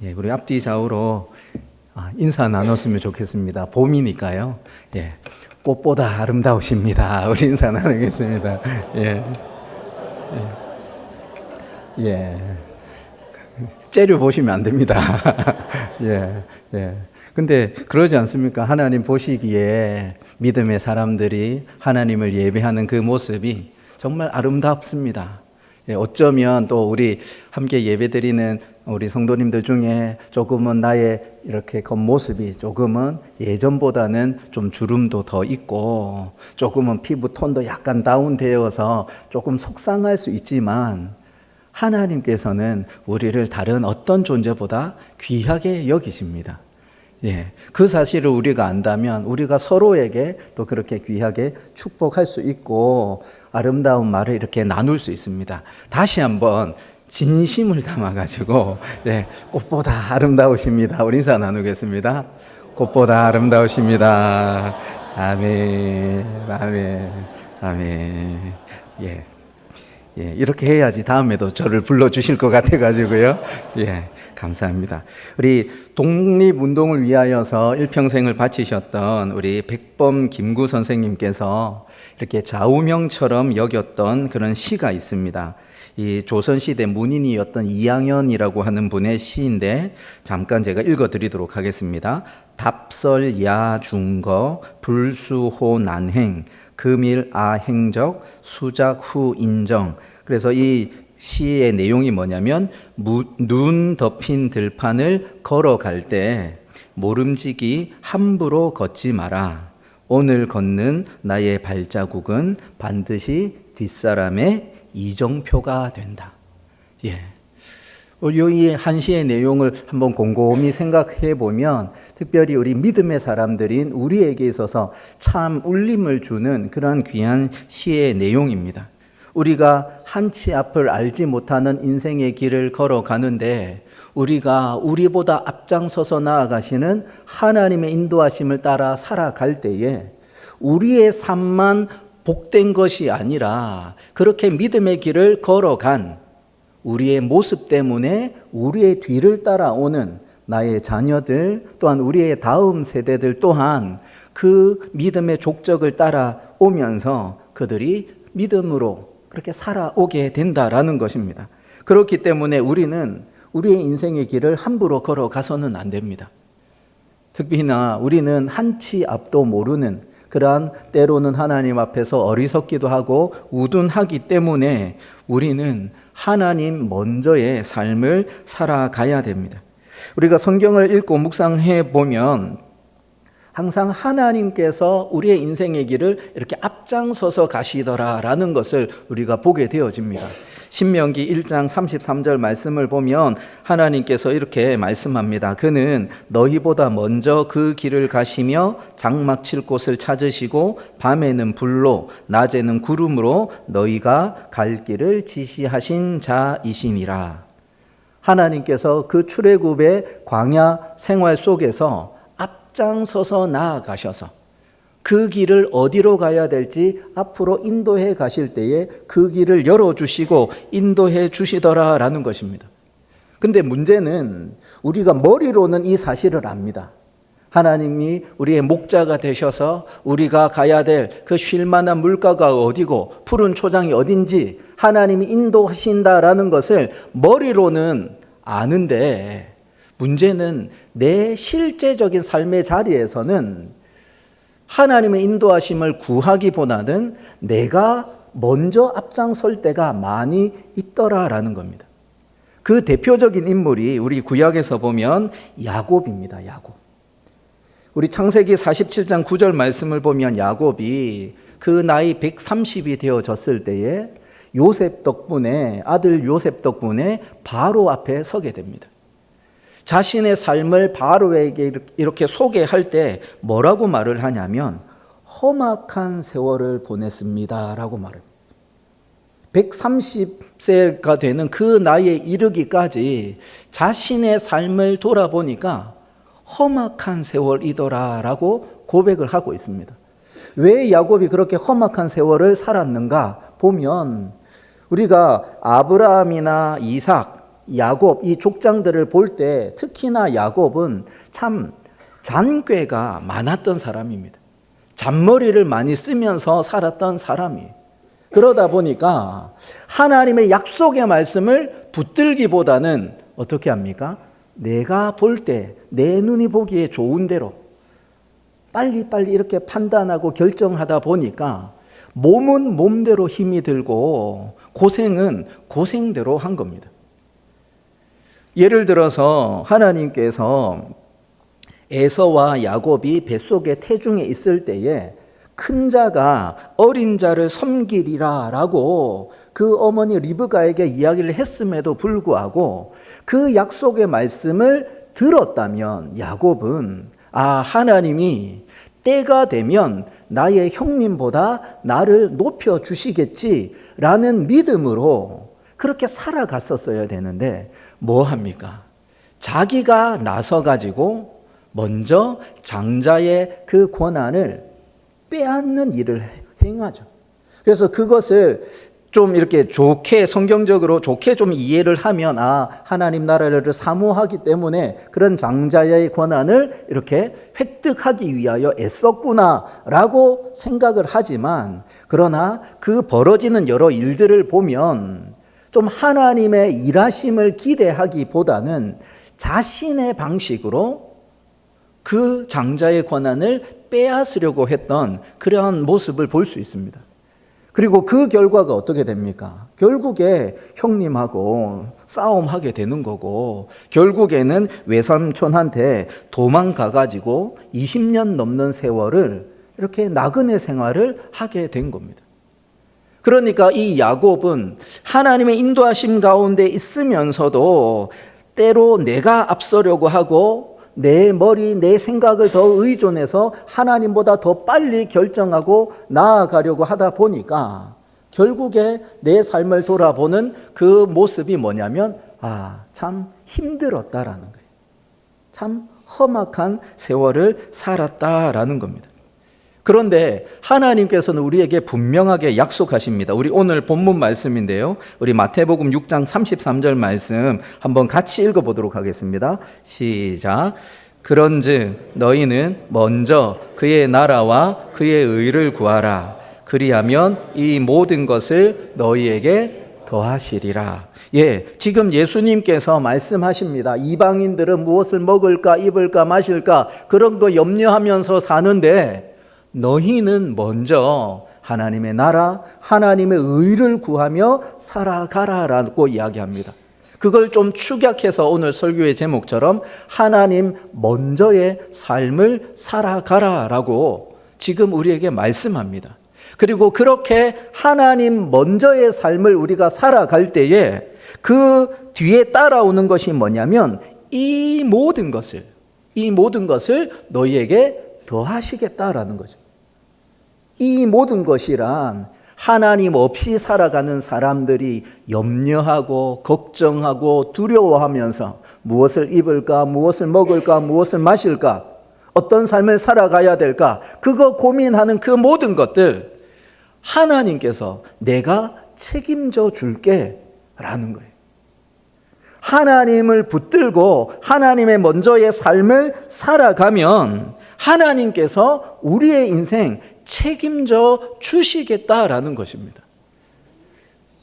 예, 우리 앞뒤 좌우로 인사 나눴으면 좋겠습니다. 봄이니까요. 예, 꽃보다 아름다우십니다. 우리 인사 나누겠습니다. 예, 예, 예. 째려 보시면 안 됩니다. 예, 예. 근데 그러지 않습니까? 하나님 보시기에 믿음의 사람들이 하나님을 예배하는 그 모습이 정말 아름답습니다. 예, 어쩌면 또 우리 함께 예배드리는 우리 성도님들 중에 조금은 나의 이렇게 겉모습이 조금은 예전보다는 좀 주름도 더 있고 조금은 피부 톤도 약간 다운되어서 조금 속상할 수 있지만 하나님께서는 우리를 다른 어떤 존재보다 귀하게 여기십니다. 예, 그 사실을 우리가 안다면 우리가 서로에게 또 그렇게 귀하게 축복할 수 있고 아름다운 말을 이렇게 나눌 수 있습니다. 다시 한번 진심을 담아가지고 예, 꽃보다 아름다우십니다. 우리 인사 나누겠습니다. 꽃보다 아름다우십니다. 아멘, 아멘, 아멘. 예. 예, 이렇게 해야지 다음에도 저를 불러주실 것 같아가지고요. 예, 감사합니다. 우리 독립운동을 위하여서 일평생을 바치셨던 우리 백범 김구 선생님께서 이렇게 좌우명처럼 여겼던 그런 시가 있습니다. 이 조선시대 문인이었던 이양현이라고 하는 분의 시인데 잠깐 제가 읽어드리도록 하겠습니다. 답설야중거 불수호 난행 금일아행적 수작후 인정. 그래서 이 시의 내용이 뭐냐면 눈 덮인 들판을 걸어갈 때 모름지기 함부로 걷지 마라. 오늘 걷는 나의 발자국은 반드시 뒷사람의 이정표가 된다. 예. 이 한시의 내용을 한번 곰곰이 생각해 보면 특별히 우리 믿음의 사람들인 우리에게 있어서 참 울림을 주는 그런 귀한 시의 내용입니다. 우리가 한치 앞을 알지 못하는 인생의 길을 걸어가는데 우리가 우리보다 앞장서서 나아가시는 하나님의 인도하심을 따라 살아갈 때에 우리의 삶만 복된 것이 아니라 그렇게 믿음의 길을 걸어간 우리의 모습 때문에 우리의 뒤를 따라오는 나의 자녀들 또한 우리의 다음 세대들 또한 그 믿음의 족적을 따라오면서 그들이 믿음으로 그렇게 살아오게 된다라는 것입니다. 그렇기 때문에 우리는 우리의 인생의 길을 함부로 걸어가서는 안 됩니다. 특히나 우리는 한치 앞도 모르는 그러한 때로는 하나님 앞에서 어리석기도 하고 우둔하기 때문에 우리는 하나님 먼저의 삶을 살아가야 됩니다. 우리가 성경을 읽고 묵상해 보면 항상 하나님께서 우리의 인생의 길을 이렇게 앞장서서 가시더라라는 것을 우리가 보게 되어집니다. 신명기 1장 33절 말씀을 보면 하나님께서 이렇게 말씀합니다. 그는 너희보다 먼저 그 길을 가시며 장막 칠 곳을 찾으시고 밤에는 불로 낮에는 구름으로 너희가 갈 길을 지시하신 자이시니라. 하나님께서 그 출애굽의 광야 생활 속에서 앞장서서 나아가셔서 그 길을 어디로 가야 될지 앞으로 인도해 가실 때에 그 길을 열어주시고 인도해 주시더라라는 것입니다. 근데 문제는 우리가 머리로는 이 사실을 압니다. 하나님이 우리의 목자가 되셔서 우리가 가야 될 그 쉴만한 물가가 어디고 푸른 초장이 어딘지 하나님이 인도하신다라는 것을 머리로는 아는데 문제는 내 실제적인 삶의 자리에서는 하나님의 인도하심을 구하기보다는 내가 먼저 앞장설 때가 많이 있더라라는 겁니다. 그 대표적인 인물이 우리 구약에서 보면 야곱입니다. 야곱. 우리 창세기 47장 9절 말씀을 보면 야곱이 그 나이 130이 되어졌을 때에 요셉 덕분에 아들 요셉 덕분에 바로 앞에 서게 됩니다. 자신의 삶을 바로에게 이렇게 소개할 때 뭐라고 말을 하냐면 험악한 세월을 보냈습니다 라고 말을 130세가 되는 그 나이에 이르기까지 자신의 삶을 돌아보니까 험악한 세월이더라 라고 고백을 하고 있습니다. 왜 야곱이 그렇게 험악한 세월을 살았는가 보면 우리가 아브라함이나 이삭 야곱, 이 족장들을 볼 때 특히나 야곱은 참 잔꾀가 많았던 사람입니다. 잔머리를 많이 쓰면서 살았던 사람이에요. 그러다 보니까 하나님의 약속의 말씀을 붙들기보다는 어떻게 합니까? 내가 볼 때, 내 눈이 보기에 좋은 대로 빨리빨리 이렇게 판단하고 결정하다 보니까 몸은 몸대로 힘이 들고 고생은 고생대로 한 겁니다. 예를 들어서 하나님께서 에서와 야곱이 뱃속에 태중에 있을 때에 큰 자가 어린 자를 섬기리라 라고 그 어머니 리브가에게 이야기를 했음에도 불구하고 그 약속의 말씀을 들었다면 야곱은 하나님이 때가 되면 나의 형님보다 나를 높여주시겠지라는 믿음으로 그렇게 살아갔었어야 되는데 뭐 합니까? 자기가 나서가지고 먼저 장자의 그 권한을 빼앗는 일을 행하죠. 그래서 그것을 좀 이렇게 좋게 성경적으로 좋게 좀 이해를 하면 하나님 나라를 사모하기 때문에 그런 장자의 권한을 이렇게 획득하기 위하여 애썼구나라고 생각을 하지만 그러나 그 벌어지는 여러 일들을 보면 좀 하나님의 일하심을 기대하기보다는 자신의 방식으로 그 장자의 권한을 빼앗으려고 했던 그러한 모습을 볼 수 있습니다. 그리고 그 결과가 어떻게 됩니까? 결국에 형님하고 싸움하게 되는 거고 결국에는 외삼촌한테 도망가가지고 20년 넘는 세월을 이렇게 나그네 생활을 하게 된 겁니다. 그러니까 이 야곱은 하나님의 인도하심 가운데 있으면서도 때로 내가 앞서려고 하고 내 머리, 내 생각을 더 의존해서 하나님보다 더 빨리 결정하고 나아가려고 하다 보니까 결국에 내 삶을 돌아보는 그 모습이 뭐냐면 참 힘들었다라는 거예요. 참 험악한 세월을 살았다라는 겁니다. 그런데 하나님께서는 우리에게 분명하게 약속하십니다. 우리 오늘 본문 말씀인데요. 우리 마태복음 6장 33절 말씀 한번 같이 읽어보도록 하겠습니다. 시작. 그런즉 너희는 먼저 그의 나라와 그의 의를 구하라. 그리하면 이 모든 것을 너희에게 더하시리라. 지금 예수님께서 말씀하십니다. 이방인들은 무엇을 먹을까, 입을까, 마실까 그런 거 염려하면서 사는데 너희는 먼저 하나님의 나라, 하나님의 의를 구하며 살아가라라고 이야기합니다. 그걸 좀 축약해서 오늘 설교의 제목처럼 하나님 먼저의 삶을 살아가라라고 지금 우리에게 말씀합니다. 그리고 그렇게 하나님 먼저의 삶을 우리가 살아갈 때에 그 뒤에 따라오는 것이 뭐냐면 이 모든 것을 너희에게 더하시겠다라는 거죠. 이 모든 것이란 하나님 없이 살아가는 사람들이 염려하고 걱정하고 두려워하면서 무엇을 입을까, 무엇을 먹을까, 무엇을 마실까, 어떤 삶을 살아가야 될까, 그거 고민하는 그 모든 것들 하나님께서 내가 책임져 줄게 라는 거예요. 하나님을 붙들고 하나님의 먼저의 삶을 살아가면 하나님께서 우리의 인생 책임져 주시겠다라는 것입니다.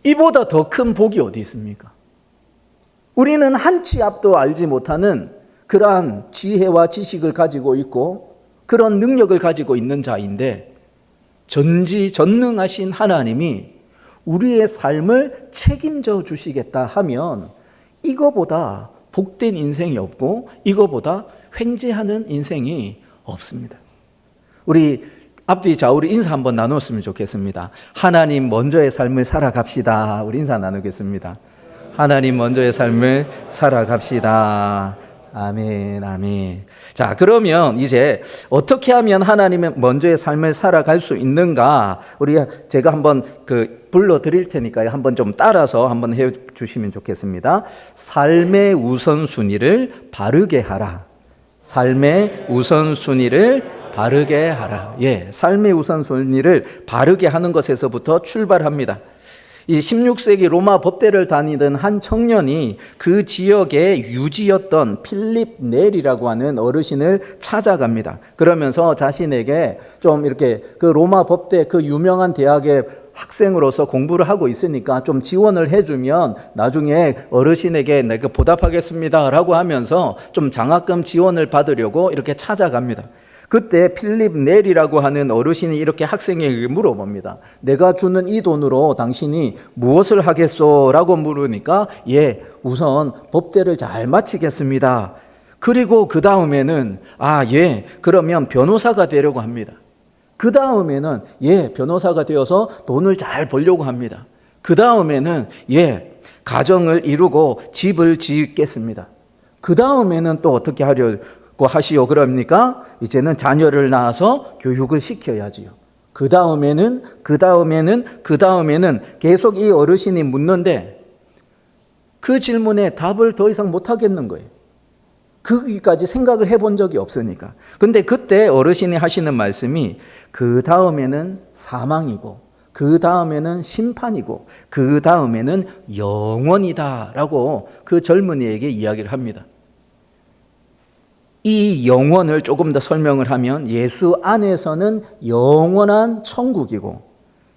이보다 더 큰 복이 어디 있습니까? 우리는 한 치 앞도 알지 못하는 그러한 지혜와 지식을 가지고 있고 그런 능력을 가지고 있는 자인데 전지전능하신 하나님이 우리의 삶을 책임져 주시겠다 하면 이거보다 복된 인생이 없고 이거보다 횡재하는 인생이 없습니다. 우리 앞뒤 좌우로 인사 한번 나눴으면 좋겠습니다. 하나님 먼저의 삶을 살아갑시다. 우리 인사 나누겠습니다. 하나님 먼저의 삶을 살아갑시다. 아멘, 아멘. 자, 그러면 이제 어떻게 하면 하나님의 먼저의 삶을 살아갈 수 있는가? 제가 한번 불러드릴 테니까요. 한번 좀 따라서 한번 해 주시면 좋겠습니다. 삶의 우선순위를 바르게 하라. 삶의 우선순위를 바르게 하라. 삶의 우선순위를 바르게 하는 것에서부터 출발합니다. 이 16세기 로마 법대를 다니던 한 청년이 그 지역의 유지였던 필립 넬이라고 하는 어르신을 찾아갑니다. 그러면서 자신에게 좀 이렇게 그 로마 법대 그 유명한 대학의 학생으로서 공부를 하고 있으니까 좀 지원을 해주면 나중에 어르신에게 내가 보답하겠습니다 라고 하면서 좀 장학금 지원을 받으려고 이렇게 찾아갑니다. 그때 필립 넬이라고 하는 어르신이 이렇게 학생에게 물어봅니다. 내가 주는 이 돈으로 당신이 무엇을 하겠소? 라고 물으니까 예, 우선 법대를 잘 마치겠습니다. 그리고 그 다음에는 예, 그러면 변호사가 되려고 합니다. 그 다음에는 예, 변호사가 되어서 돈을 잘 벌려고 합니다. 그 다음에는 예, 가정을 이루고 집을 짓겠습니다. 그 다음에는 또 어떻게 하려고 하시오? 그럽니까? 이제는 자녀를 낳아서 교육을 시켜야지요. 그 다음에는 계속 이 어르신이 묻는데 그 질문에 답을 더 이상 못 하겠는 거예요. 거기까지 생각을 해본 적이 없으니까. 근데 그때 어르신이 하시는 말씀이 그 다음에는 사망이고 그 다음에는 심판이고 그 다음에는 영원이다 라고 그 젊은이에게 이야기를 합니다. 이 영원을 조금 더 설명을 하면 예수 안에서는 영원한 천국이고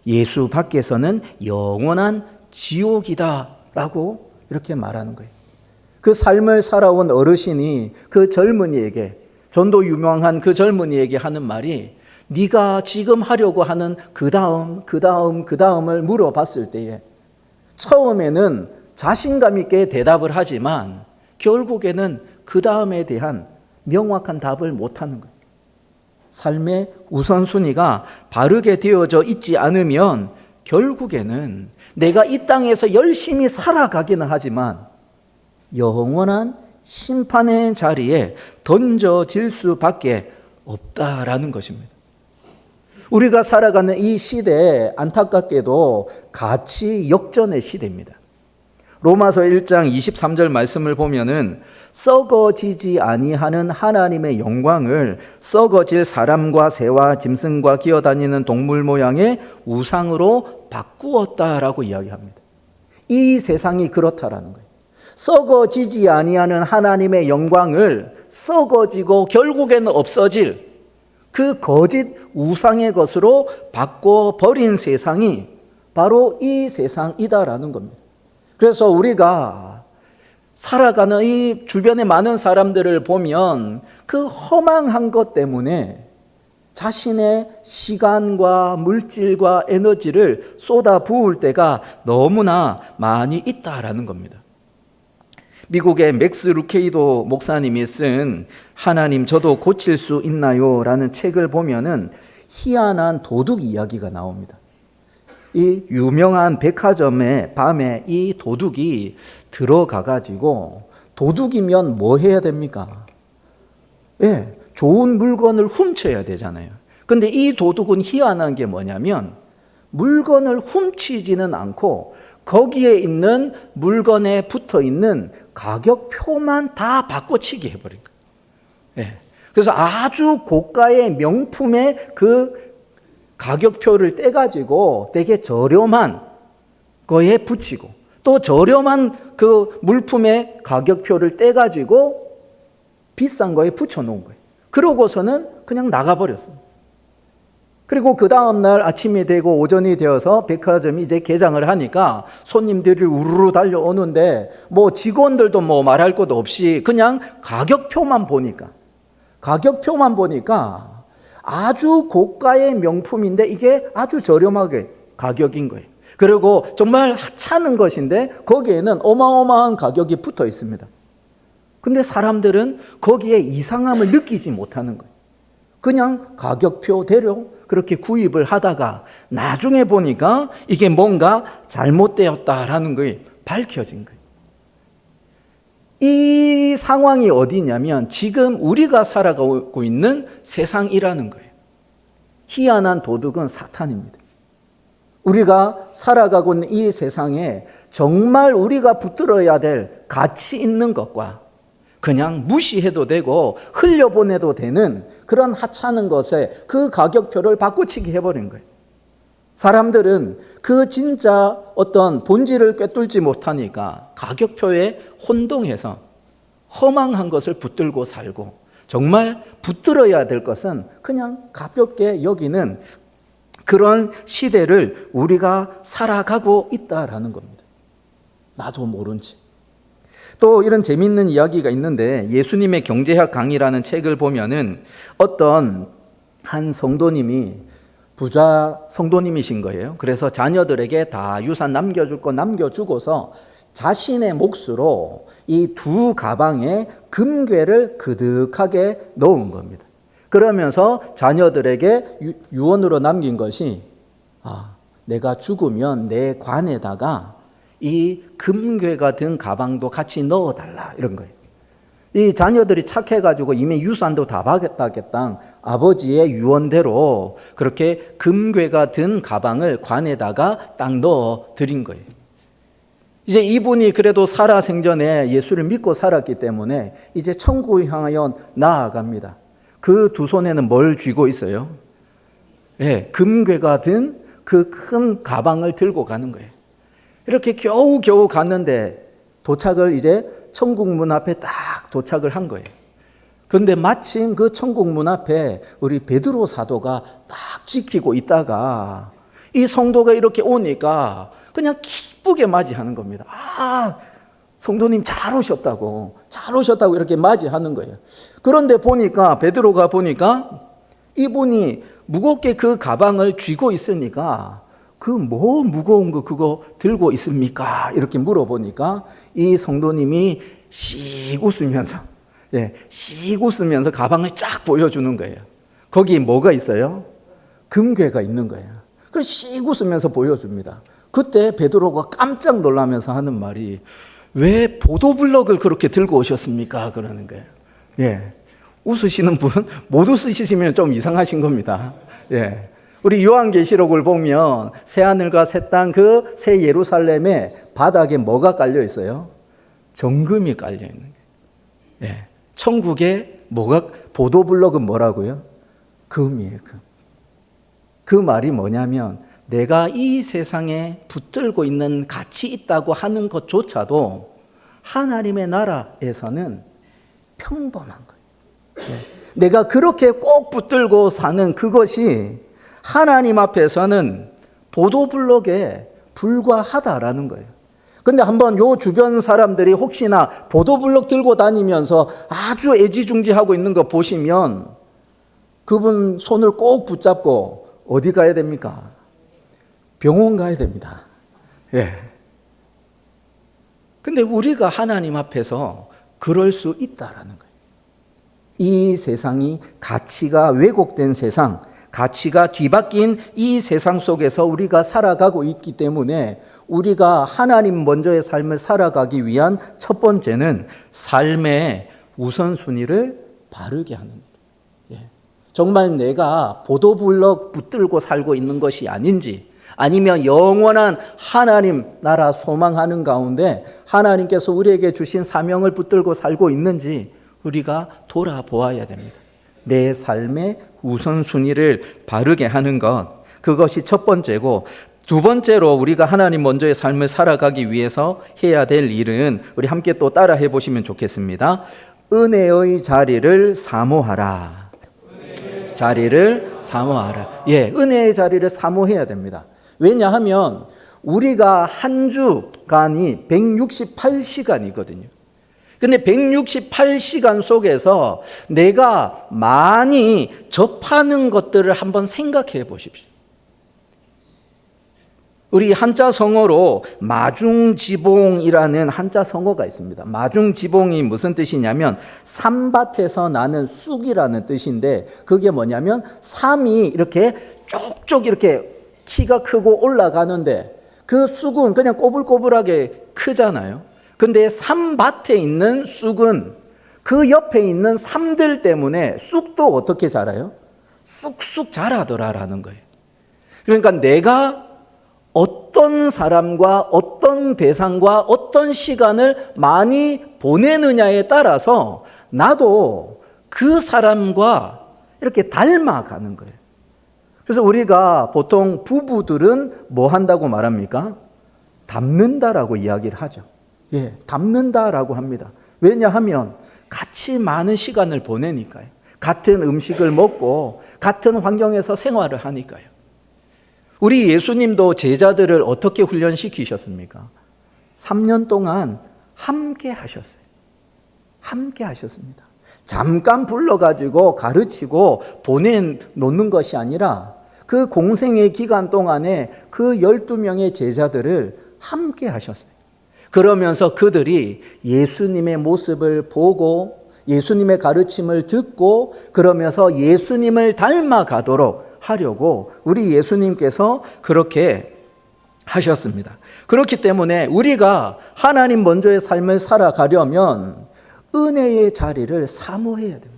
예수 밖에서는 영원한 지옥이다 라고 이렇게 말하는 거예요. 그 삶을 살아온 어르신이 그 젊은이에게, 전도 유명한 그 젊은이에게 하는 말이 네가 지금 하려고 하는 그 다음을 물어봤을 때에 처음에는 자신감 있게 대답을 하지만 결국에는 그 다음에 대한 명확한 답을 못하는 거예요. 삶의 우선순위가 바르게 되어져 있지 않으면 결국에는 내가 이 땅에서 열심히 살아가기는 하지만 영원한 심판의 자리에 던져질 수밖에 없다라는 것입니다. 우리가 살아가는 이 시대에 안타깝게도 가치 역전의 시대입니다. 로마서 1장 23절 말씀을 보면은 썩어지지 아니하는 하나님의 영광을 썩어질 사람과 새와 짐승과 기어다니는 동물 모양의 우상으로 바꾸었다라고 이야기합니다. 이 세상이 그렇다라는 거예요. 썩어지지 아니하는 하나님의 영광을 썩어지고 결국에는 없어질 그 거짓 우상의 것으로 바꿔버린 세상이 바로 이 세상이다라는 겁니다. 그래서 우리가 살아가는 이 주변의 많은 사람들을 보면 그 허망한 것 때문에 자신의 시간과 물질과 에너지를 쏟아 부을 때가 너무나 많이 있다라는 겁니다. 미국의 맥스 루케이도 목사님이 쓴 하나님 저도 고칠 수 있나요? 라는 책을 보면은 희한한 도둑 이야기가 나옵니다. 이 유명한 백화점에 밤에 이 도둑이 들어가 가지고 도둑이면 뭐 해야 됩니까? 예, 좋은 물건을 훔쳐야 되잖아요. 근데 이 도둑은 희한한 게 뭐냐면 물건을 훔치지는 않고 거기에 있는 물건에 붙어 있는 가격표만 다 바꿔치기 해버린 거예요. 예. 그래서 아주 고가의 명품의 그 가격표를 떼가지고 되게 저렴한 거에 붙이고 또 저렴한 그 물품의 가격표를 떼가지고 비싼 거에 붙여놓은 거예요. 그러고서는 그냥 나가버렸습니다. 그리고 그 다음날 아침이 되고 오전이 되어서 백화점이 이제 개장을 하니까 손님들이 우르르 달려오는데 뭐 직원들도 뭐 말할 것도 없이 그냥 가격표만 보니까 아주 고가의 명품인데 이게 아주 저렴하게 가격인 거예요. 그리고 정말 하찮은 것인데 거기에는 어마어마한 가격이 붙어 있습니다. 근데 사람들은 거기에 이상함을 느끼지 못하는 거예요. 그냥 가격표대로 그렇게 구입을 하다가 나중에 보니까 이게 뭔가 잘못되었다라는 것이 밝혀진 거예요. 이 상황이 어디냐면 지금 우리가 살아가고 있는 세상이라는 거예요. 희한한 도둑은 사탄입니다. 우리가 살아가고 있는 이 세상에 정말 우리가 붙들어야 될 가치 있는 것과 그냥 무시해도 되고 흘려보내도 되는 그런 하찮은 것에 그 가격표를 바꾸치기 해버린 거예요. 사람들은 그 진짜 어떤 본질을 꿰뚫지 못하니까 가격표에 혼동해서 허망한 것을 붙들고 살고, 정말 붙들어야 될 것은 그냥 가볍게 여기는 그런 시대를 우리가 살아가고 있다라는 겁니다. 나도 모른 채. 또 이런 재미있는 이야기가 있는데, 예수님의 경제학 강의라는 책을 보면은 어떤 한 성도님이 부자 성도님이신 거예요. 그래서 자녀들에게 다 유산 남겨줄 거 남겨주고서 자신의 몫으로 이 두 가방에 금괴를 그득하게 넣은 겁니다. 그러면서 자녀들에게 유언으로 남긴 것이, 내가 죽으면 내 관에다가 이 금괴가 든 가방도 같이 넣어달라, 이런 거예요. 이 자녀들이 착해가지고 이미 유산도 다 받았다겠다, 아버지의 유언대로 그렇게 금괴가 든 가방을 관에다가 딱 넣어 드린 거예요. 이제 이분이 그래도 살아생전에 예수를 믿고 살았기 때문에 이제 천국을 향하여 나아갑니다. 그 두 손에는 뭘 쥐고 있어요? 금괴가 든 그 큰 가방을 들고 가는 거예요. 이렇게 겨우겨우 갔는데 도착을 이제 천국 문 앞에 딱 도착을 한 거예요. 그런데 마침 그 천국 문 앞에 우리 베드로 사도가 딱 지키고 있다가 이 성도가 이렇게 오니까 그냥 기쁘게 맞이하는 겁니다. 성도님 잘 오셨다고 이렇게 맞이하는 거예요. 그런데 보니까 베드로가 보니까 이분이 무겁게 그 가방을 쥐고 있으니까 그 뭐 무거운 거 그거 들고 있습니까? 이렇게 물어보니까 이 성도님이 씩 웃으면서 가방을 쫙 보여주는 거예요. 거기에 뭐가 있어요? 금괴가 있는 거예요. 그래서 씩 웃으면서 보여줍니다. 그때 베드로가 깜짝 놀라면서 하는 말이, 왜 보도블럭을 그렇게 들고 오셨습니까? 그러는 거예요. 웃으시는 분, 못 웃으시면 좀 이상하신 겁니다. 우리 요한계시록을 보면 새하늘과 새 땅, 그 새 예루살렘의 바닥에 뭐가 깔려 있어요? 정금이 깔려 있는 거예요. 천국에 보도블럭은 뭐라고요? 금이에요, 금. 그 말이 뭐냐면, 내가 이 세상에 붙들고 있는 가치 있다고 하는 것조차도 하나님의 나라에서는 평범한 거예요. 내가 그렇게 꼭 붙들고 사는 그것이 하나님 앞에서는 보도블럭에 불과하다라는 거예요. 근데 한번 요 주변 사람들이 혹시나 보도블럭 들고 다니면서 아주 애지중지하고 있는 거 보시면 그분 손을 꼭 붙잡고 어디 가야 됩니까? 병원 가야 됩니다. 근데 우리가 하나님 앞에서 그럴 수 있다라는 거예요. 이 세상이 가치가 왜곡된 세상, 가치가 뒤바뀐 이 세상 속에서 우리가 살아가고 있기 때문에 우리가 하나님 먼저의 삶을 살아가기 위한 첫 번째는 삶의 우선순위를 바르게 하는 거예요. 정말 내가 보도블럭 붙들고 살고 있는 것이 아닌지, 아니면 영원한 하나님 나라 소망하는 가운데 하나님께서 우리에게 주신 사명을 붙들고 살고 있는지 우리가 돌아보아야 됩니다. 내 삶의 우선순위를 바르게 하는 것, 그것이 첫 번째고, 두 번째로 우리가 하나님 먼저의 삶을 살아가기 위해서 해야 될 일은, 우리 함께 또 따라 해보시면 좋겠습니다. 은혜의 자리를 사모하라. 자리를 사모하라. 은혜의 자리를 사모해야 됩니다. 왜냐하면 우리가 한 주간이 168시간이거든요. 근데 168시간 속에서 내가 많이 접하는 것들을 한번 생각해 보십시오. 우리 한자 성어로 마중지봉이라는 한자 성어가 있습니다. 마중지봉이 무슨 뜻이냐면 산밭에서 나는 쑥이라는 뜻인데, 그게 뭐냐면 삶이 이렇게 쪽쪽 이렇게 키가 크고 올라가는데 그 쑥은 그냥 꼬불꼬불하게 크잖아요. 근데 산밭에 있는 쑥은 그 옆에 있는 삶들 때문에 쑥도 어떻게 자라요? 쑥쑥 자라더라라는 거예요. 그러니까 내가 어떤 사람과 어떤 대상과 어떤 시간을 많이 보내느냐에 따라서 나도 그 사람과 이렇게 닮아가는 거예요. 그래서 우리가 보통 부부들은 뭐 한다고 말합니까? 담는다라고 이야기를 하죠. 예, 담는다라고 합니다. 왜냐하면 같이 많은 시간을 보내니까요. 같은 음식을 먹고 같은 환경에서 생활을 하니까요. 우리 예수님도 제자들을 어떻게 훈련시키셨습니까? 3년 동안 함께 하셨어요. 함께 하셨습니다. 잠깐 불러가지고 가르치고 보내놓는 것이 아니라 그 공생의 기간 동안에 그 12명의 제자들을 함께 하셨어요. 그러면서 그들이 예수님의 모습을 보고 예수님의 가르침을 듣고 그러면서 예수님을 닮아가도록 하려고 우리 예수님께서 그렇게 하셨습니다. 그렇기 때문에 우리가 하나님 먼저의 삶을 살아가려면 은혜의 자리를 사모해야 됩니다.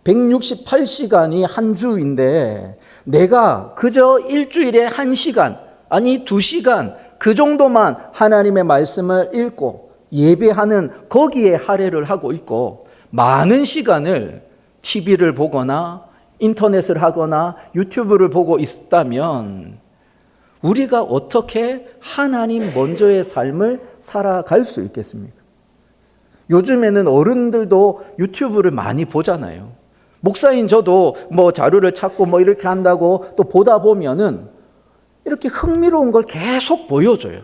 168시간이 한 주인데 내가 그저 일주일에 1시간 아니 2시간 그 정도만 하나님의 말씀을 읽고 예배하는 거기에 할애를 하고 있고 많은 시간을 TV를 보거나 인터넷을 하거나 유튜브를 보고 있다면 우리가 어떻게 하나님 먼저의 삶을 살아갈 수 있겠습니까? 요즘에는 어른들도 유튜브를 많이 보잖아요. 목사인 저도 뭐 자료를 찾고 뭐 이렇게 한다고 또 보다 보면은 이렇게 흥미로운 걸 계속 보여줘요.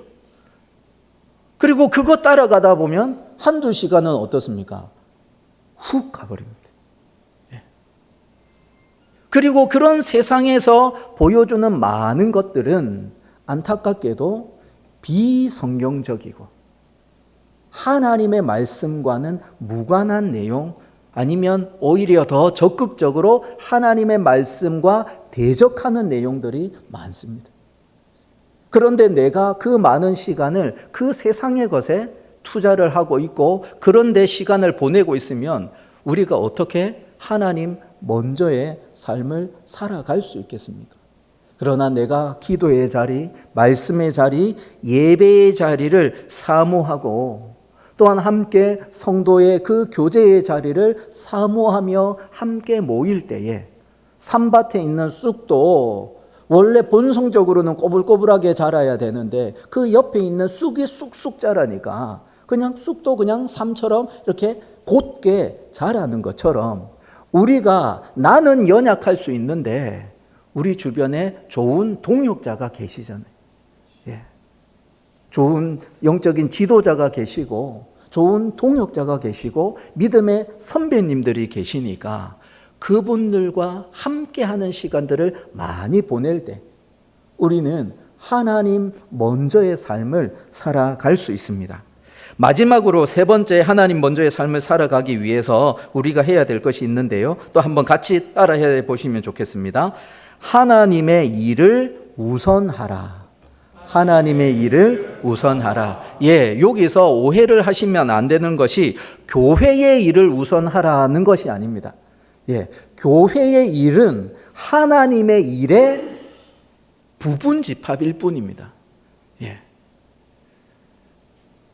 그리고 그거 따라가다 보면 한두 시간은 어떻습니까? 훅 가버립니다. 그리고 그런 세상에서 보여주는 많은 것들은 안타깝게도 비성경적이고 하나님의 말씀과는 무관한 내용 아니면 오히려 더 적극적으로 하나님의 말씀과 대적하는 내용들이 많습니다. 그런데 내가 그 많은 시간을 그 세상의 것에 투자를 하고 있고 그런데 시간을 보내고 있으면 우리가 어떻게 하나님 먼저의 삶을 살아갈 수 있겠습니까? 그러나 내가 기도의 자리, 말씀의 자리, 예배의 자리를 사모하고 또한 함께 성도의 그 교제의 자리를 사모하며 함께 모일 때에 산밭에 있는 쑥도 원래 본성적으로는 꼬불꼬불하게 자라야 되는데 그 옆에 있는 쑥이 쑥쑥 자라니까 그냥 쑥도 그냥 삶처럼 이렇게 곧게 자라는 것처럼 우리가 나는 연약할 수 있는데 우리 주변에 좋은 동역자가 계시잖아요. 예. 좋은 영적인 지도자가 계시고 좋은 동역자가 계시고 믿음의 선배님들이 계시니까 그분들과 함께하는 시간들을 많이 보낼 때 우리는 하나님 먼저의 삶을 살아갈 수 있습니다. 마지막으로 세 번째 하나님 먼저의 삶을 살아가기 위해서 우리가 해야 될 것이 있는데요. 또 한번 같이 따라해 보시면 좋겠습니다. 하나님의 일을 우선하라. 하나님의 일을 우선하라. 예, 여기서 오해를 하시면 안 되는 것이 교회의 일을 우선하라는 것이 아닙니다. 예, 교회의 일은 하나님의 일의 부분 집합일 뿐입니다. 예.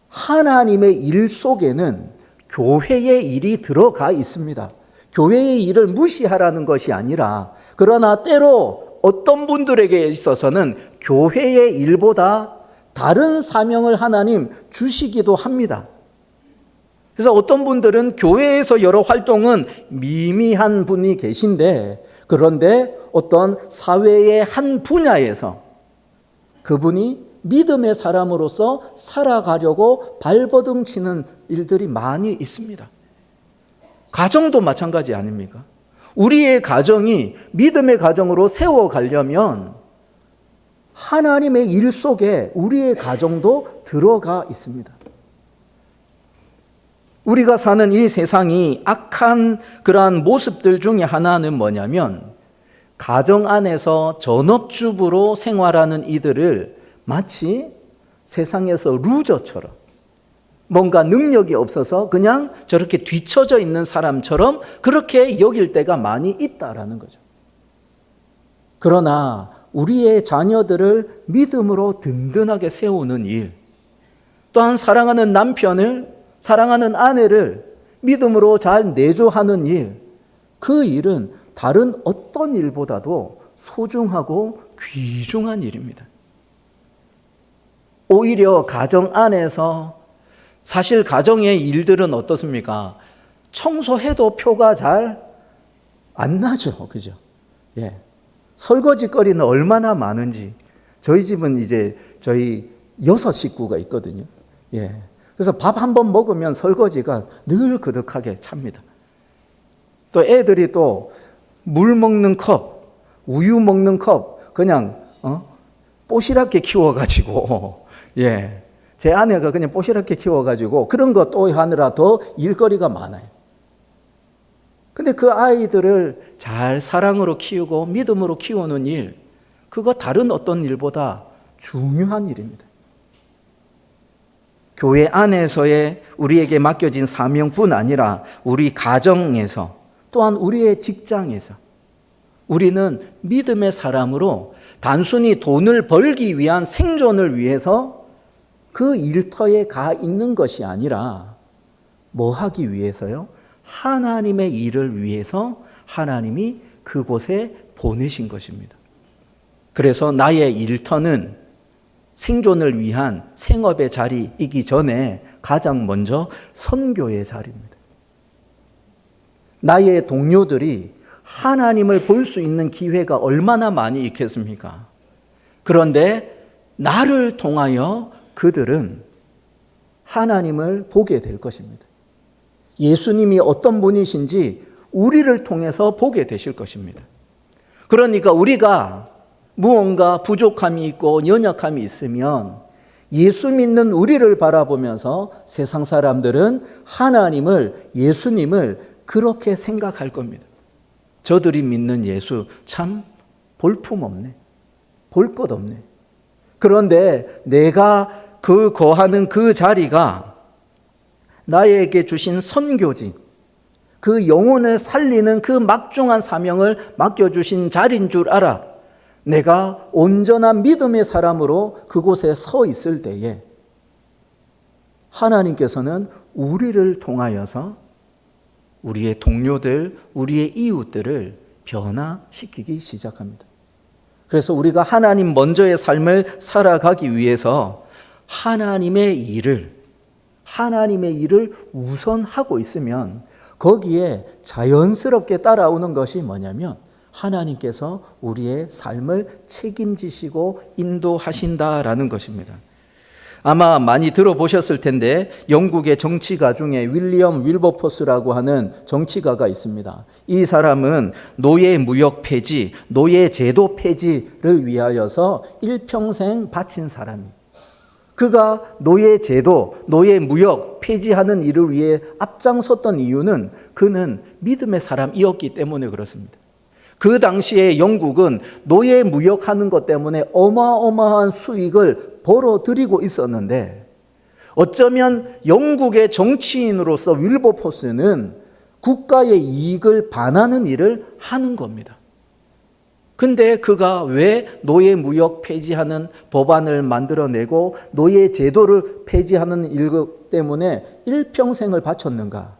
하나님의 일 속에는 교회의 일이 들어가 있습니다. 교회의 일을 무시하라는 것이 아니라 그러나 때로 어떤 분들에게 있어서는 교회의 일보다 다른 사명을 하나님 주시기도 합니다. 그래서 어떤 분들은 교회에서 여러 활동은 미미한 분이 계신데 그런데 어떤 사회의 한 분야에서 그분이 믿음의 사람으로서 살아가려고 발버둥 치는 일들이 많이 있습니다. 가정도 마찬가지 아닙니까? 우리의 가정이 믿음의 가정으로 세워가려면 하나님의 일 속에 우리의 가정도 들어가 있습니다. 우리가 사는 이 세상이 악한 그러한 모습들 중에 하나는 뭐냐면 가정 안에서 전업주부로 생활하는 이들을 마치 세상에서 루저처럼 뭔가 능력이 없어서 그냥 저렇게 뒤처져 있는 사람처럼 그렇게 여길 때가 많이 있다라는 거죠. 그러나 우리의 자녀들을 믿음으로 든든하게 세우는 일, 또한 사랑하는 남편을, 사랑하는 아내를 믿음으로 잘 내조하는 일, 그 일은 다른 어떤 일보다도 소중하고 귀중한 일입니다. 오히려 가정 안에서 사실 가정의 일들은 어떻습니까? 청소해도 표가 잘 안 나죠. 그죠? 예. 설거지 거리는 얼마나 많은지. 저희 집은 이제 저희 6 식구가 있거든요. 예. 그래서 밥 한 번 먹으면 설거지가 늘 그득하게 찹니다. 또 애들이 또 물 먹는 컵, 우유 먹는 컵, 그냥, 뽀시랗게 키워가지고, 예. 제 아내가 그냥 뽀시랗게 키워가지고 그런 거 또 하느라 더 일거리가 많아요. 근데 그 아이들을 잘 사랑으로 키우고 믿음으로 키우는 일, 그거 다른 어떤 일보다 중요한 일입니다. 교회 안에서의 우리에게 맡겨진 사명뿐 아니라 우리 가정에서 또한 우리의 직장에서 우리는 믿음의 사람으로 단순히 돈을 벌기 위한 생존을 위해서 그 일터에 가 있는 것이 아니라 뭐 하기 위해서요? 하나님의 일을 위해서 하나님이 그곳에 보내신 것입니다. 그래서 나의 일터는 생존을 위한 생업의 자리이기 전에 가장 먼저 선교의 자리입니다. 나의 동료들이 하나님을 볼 수 있는 기회가 얼마나 많이 있겠습니까? 그런데 나를 통하여 그들은 하나님을 보게 될 것입니다. 예수님이 어떤 분이신지 우리를 통해서 보게 되실 것입니다. 그러니까 우리가 무언가 부족함이 있고 연약함이 있으면 예수 믿는 우리를 바라보면서 세상 사람들은 하나님을, 예수님을 그렇게 생각할 겁니다. 저들이 믿는 예수 참 볼품없네. 볼 것 없네. 그런데 내가 거하는 그 자리가 나에게 주신 선교지, 그 영혼을 살리는 그 막중한 사명을 맡겨주신 자리인 줄 알아. 내가 온전한 믿음의 사람으로 그곳에 서 있을 때에 하나님께서는 우리를 통하여서 우리의 동료들, 우리의 이웃들을 변화시키기 시작합니다. 그래서 우리가 하나님 먼저의 삶을 살아가기 위해서 하나님의 일을 우선하고 있으면 거기에 자연스럽게 따라오는 것이 뭐냐면 하나님께서 우리의 삶을 책임지시고 인도하신다라는 것입니다. 아마 많이 들어보셨을 텐데 영국의 정치가 중에 윌리엄 윌버포스라고 하는 정치가가 있습니다. 이 사람은 노예 무역 폐지, 노예 제도 폐지를 위하여서 일평생 바친 사람이에요. 그가 노예 제도, 노예 무역 폐지하는 일을 위해 앞장섰던 이유는 그는 믿음의 사람이었기 때문에 그렇습니다. 그 당시에 영국은 노예 무역하는 것 때문에 어마어마한 수익을 벌어들이고 있었는데 어쩌면 영국의 정치인으로서 윌버포스는 국가의 이익을 반하는 일을 하는 겁니다. 근데 그가 왜 노예 무역 폐지하는 법안을 만들어내고 노예 제도를 폐지하는 일 때문에 일평생을 바쳤는가?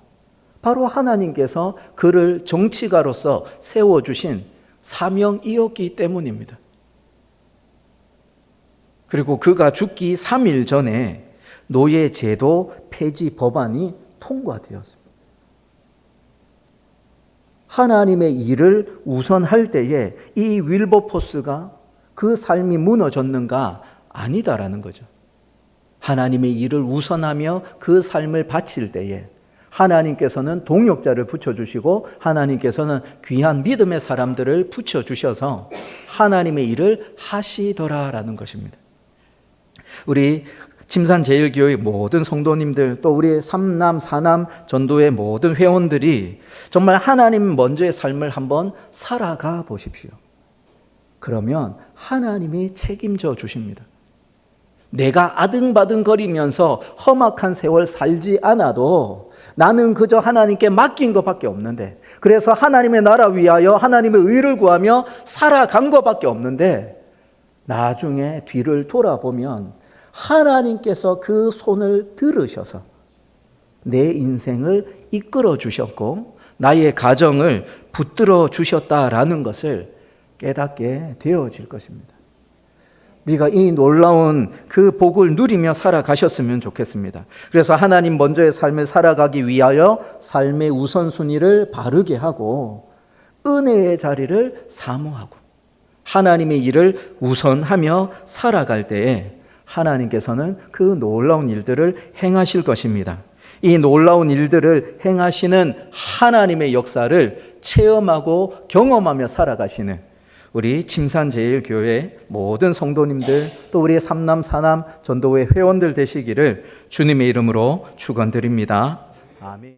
바로 하나님께서 그를 정치가로서 세워주신 사명이었기 때문입니다. 그리고 그가 죽기 3일 전에 노예 제도 폐지 법안이 통과되었습니다. 하나님의 일을 우선할 때에 이 윌버포스가 그 삶이 무너졌는가? 아니다라는 거죠. 하나님의 일을 우선하며 그 삶을 바칠 때에 하나님께서는 동역자를 붙여주시고 하나님께서는 귀한 믿음의 사람들을 붙여주셔서 하나님의 일을 하시더라라는 것입니다. 우리 침산제일교회 모든 성도님들 또 우리 3남 4남 전도의 모든 회원들이 정말 하나님 먼저의 삶을 한번 살아가 보십시오. 그러면 하나님이 책임져 주십니다. 내가 아등바등거리면서 험악한 세월 살지 않아도 나는 그저 하나님께 맡긴 것밖에 없는데, 그래서 하나님의 나라 위하여 하나님의 의를 구하며 살아간 것밖에 없는데 나중에 뒤를 돌아보면 하나님께서 그 손을 들으셔서 내 인생을 이끌어 주셨고 나의 가정을 붙들어 주셨다라는 것을 깨닫게 되어질 것입니다. 우리가 이 놀라운 그 복을 누리며 살아가셨으면 좋겠습니다. 그래서 하나님 먼저의 삶을 살아가기 위하여 삶의 우선순위를 바르게 하고 은혜의 자리를 사모하고 하나님의 일을 우선하며 살아갈 때에 하나님께서는 그 놀라운 일들을 행하실 것입니다. 이 놀라운 일들을 행하시는 하나님의 역사를 체험하고 경험하며 살아가시는 우리 침산제일교회 모든 성도님들 또 우리 삼남 사남 전도회 회원들 되시기를 주님의 이름으로 축원드립니다. 아멘.